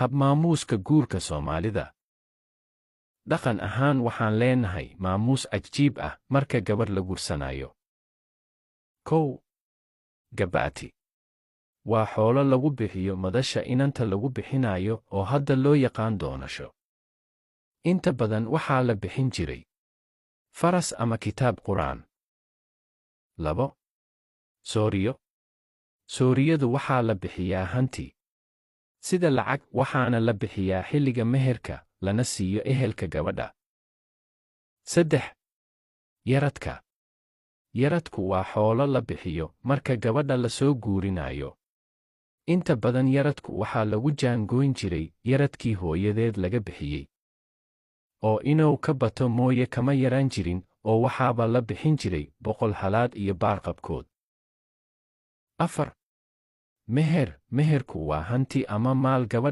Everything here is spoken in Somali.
Habmaamuuska guurka Soomaalida. Dhaqan ahaan waxaan leenahay maamuus cajiib ah marka gabar la guursanayo. 1. Gabaati. Waa xoolo lagu bixiyo madasha inanta lagu bixinayo oo hadda loo yaqaan doonasho. Inta badan waxaa la bixin jiray faras ama kitaab Qur'aan. 2. Sooriyo. Sooriyadu waxaa la bixiyaa hanti sida lacag, waxaana la bixiyaa xilliga meherka lana siiyo ehelka gabadha. 3. Yaradka. Yaradku waa xoolo la bixiyo marka gabadha la soo guurinayo. Inta badan yaradku waxaa lagu jaangooyn jiray yaradkii hooyadeed laga bixiyey, oo inuu ka bato mooye kama yaraan jirin, oo waxaaba la bixin jiray 100 halaad iyo baarqabkood. 4. Meher. Meherku waa hanti ama maal gabadha